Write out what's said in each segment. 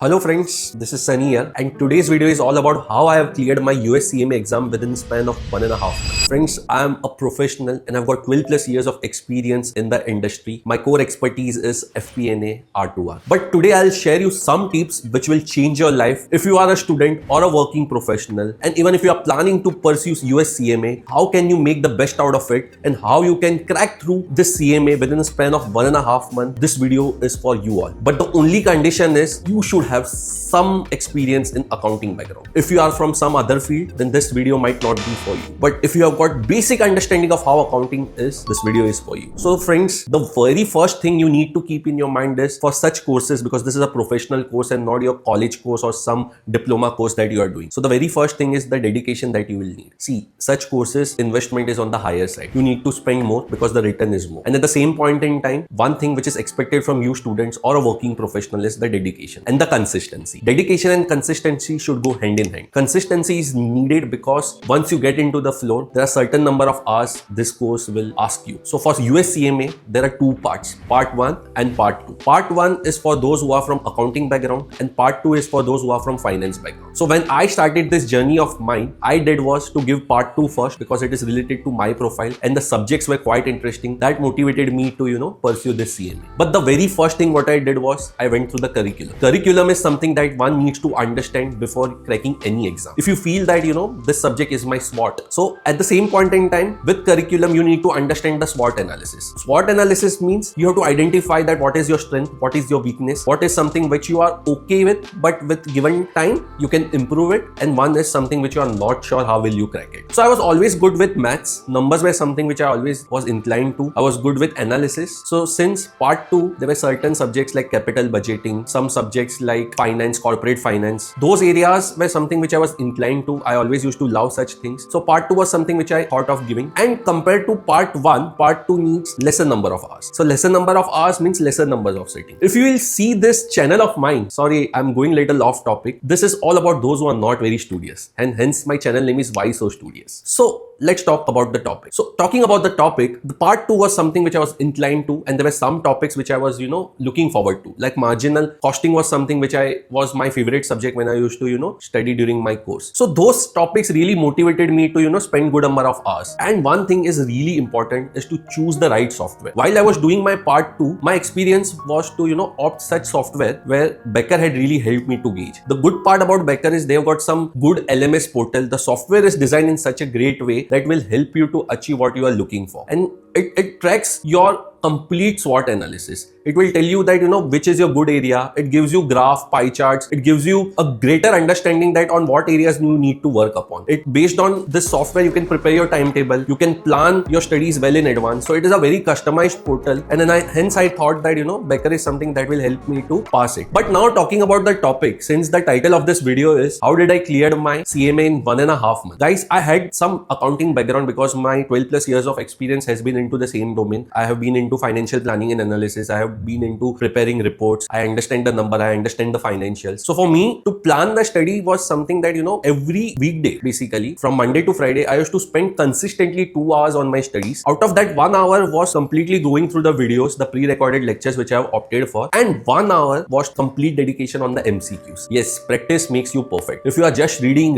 Hello friends, this is Sunny here and today's video is all about how I have cleared my US CMA exam within the span of 1.5 months. Friends, I am a professional and I've got 12 plus years of experience in the industry. My core expertise is FP&A R2R. But today I'll share you some tips which will change your life if you are a student or a working professional, and even if you are planning to pursue US CMA, how can you make the best out of it and how you can crack through this CMA within a span of 1.5 months. This video is for you all. But the only condition is you should have some experience in accounting background. If you are from some other field, then this video might not be for you. But if you have got basic understanding of how accounting is, this video is for you. So friends, the very first thing you need to keep in your mind is for such courses, because this is a professional course and not your college course or some diploma course that you are doing. So the very first thing is the dedication that you will need. See, such courses, investment is on the higher side. You need to spend more because the return is more. And at the same point in time, one thing which is expected from you students or a working professional is the dedication and the consistency. Dedication and consistency should go hand in hand. Consistency is needed because once you get into the floor, there are certain number of hours this course will ask you. So for US CMA, there are two parts, part 1 and part 2. Part 1 is for those who are from accounting background and part 2 is for those who are from finance background. So when I started this journey of mine, I did was to give part 2 first because it is related to my profile and the subjects were quite interesting. That motivated me to, pursue this CMA. But the very first thing what I did was I went through the curriculum. Curriculum is something that one needs to understand before cracking any exam. If you feel that, this subject is my SWOT. So at the same point in time, with curriculum, you need to understand the SWOT analysis. SWOT analysis means you have to identify that what is your strength, what is your weakness, what is something which you are okay with, but with given time, you can improve it. And one is something which you are not sure how will you crack it. So I was always good with maths. Numbers were something which I always was inclined to. I was good with analysis. So since part 2, there were certain subjects like capital budgeting, some subjects like finance, corporate finance. Those areas were something which I was inclined to. I always used to love such things. So part 2 was something which I thought of giving. And compared to part 1, part 2 needs lesser number of hours. So lesser number of hours means lesser numbers of sitting. If you will see this channel of mine, sorry, I'm going little off topic. This is all about those who are not very studious. And hence my channel name is Why So Studious. So let's talk about the topic. So talking about the topic, the part 2 was something which I was inclined to, and there were some topics which I was, looking forward to. Like marginal costing was something which was my favorite subject when I used to, study during my course. So those topics really motivated me to, spend good number of hours. And one thing is really important is to choose the right software. While I was doing my part 2, my experience was to, opt such software where Becker had really helped me to gauge. The good part about Becker is they've got some good LMS portal. The software is designed in such a great way that will help you to achieve what you are looking for. And it tracks your complete SWOT analysis. It will tell you that, which is your good area. It gives you graph, pie charts. It gives you a greater understanding that on what areas you need to work upon. Based on this software, you can prepare your timetable. You can plan your studies well in advance. So it is a very customized portal. And then hence I thought that, Becker is something that will help me to pass it. But now talking about the topic, since the title of this video is how did I clear my CMA in 1.5 months? Guys, I had some accounting background because my 12 plus years of experience has been into the same domain. I have been into financial planning and analysis. I have been into preparing reports. I understand the number. I understand the financials. So for me to plan the study was something that, every weekday, basically from Monday to Friday, I used to spend consistently 2 hours on my studies. Out of that, 1 hour was completely going through the videos, the pre-recorded lectures which I have opted for. And 1 hour was complete dedication on the MCQs. Yes, practice makes you perfect. If you are just reading,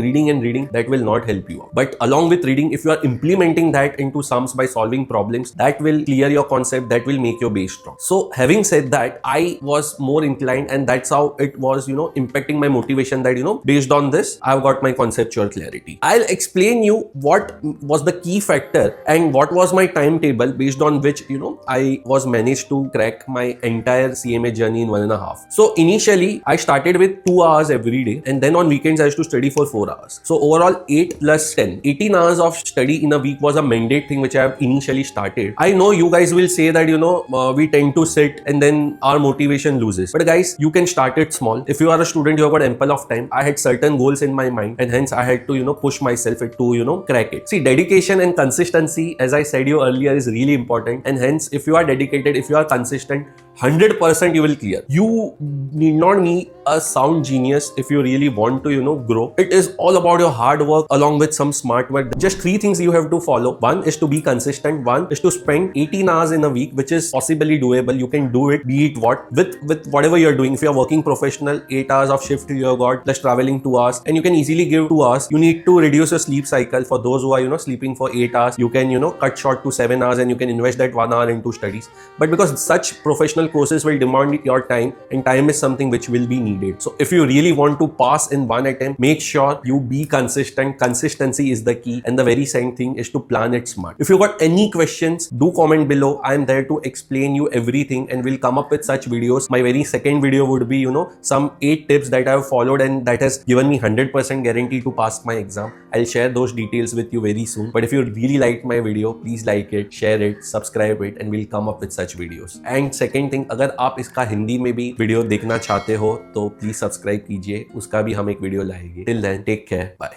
that will not help you. But along with reading, if you are implementing that into sums by solving problems, that will clear your concept, that will make your base strong. So having said that, I was more inclined and that's how it was, impacting my motivation that, based on this, I've got my conceptual clarity. I'll explain you what was the key factor and what was my timetable based on which, I was managed to crack my entire CMA journey in 1.5. So initially, I started with 2 hours every day and then on weekends, I used to study for 4 hours. So overall 8 plus 10, 18 hours of study in a week was a mandate thing which I have initially started. I know you guys will say that, we tend to sit and then our motivation loses. But guys, you can start it small. If you are a student, you have got ample of time. I had certain goals in my mind and hence I had to, push myself to, crack it. See, dedication and consistency, as I said you earlier, is really important. And hence, if you are dedicated, if you are consistent, 100% you will clear. You need not need a sound genius if you really want to grow. It is all about your hard work along with some smart work. Just 3 things you have to follow. One is to be consistent. One is to spend 18 hours in a week, which is possibly doable. You can do it, be it what, with whatever you're doing. If you're working professional, 8 hours of shift you have got, plus traveling 2 hours, and you can easily give 2 hours. You need to reduce your sleep cycle. For those who are sleeping for 8 hours, you can cut short to 7 hours, and you can invest that 1 hour into studies. But because such professional courses will demand your time, and time is something which will be needed. So if you really want to pass in one attempt, make sure you be consistent. Consistency is the key, and the very second thing is to plan it smart. If you got any questions, do comment below. I am there to explain you everything, and we'll come up with such videos. My very second video would be some 8 tips that I have followed and that has given me 100% guarantee to pass my exam. I'll share those details with you very soon. But if you really liked my video, please like it, share it, subscribe it, and we'll come up with such videos. And second thing, अगर आप इसका हिंदी में भी video देखना चाहते हो तो please subscribe कीजिए, उसका भी हम एक वीडियो लाएंगे. Till then, take care, bye.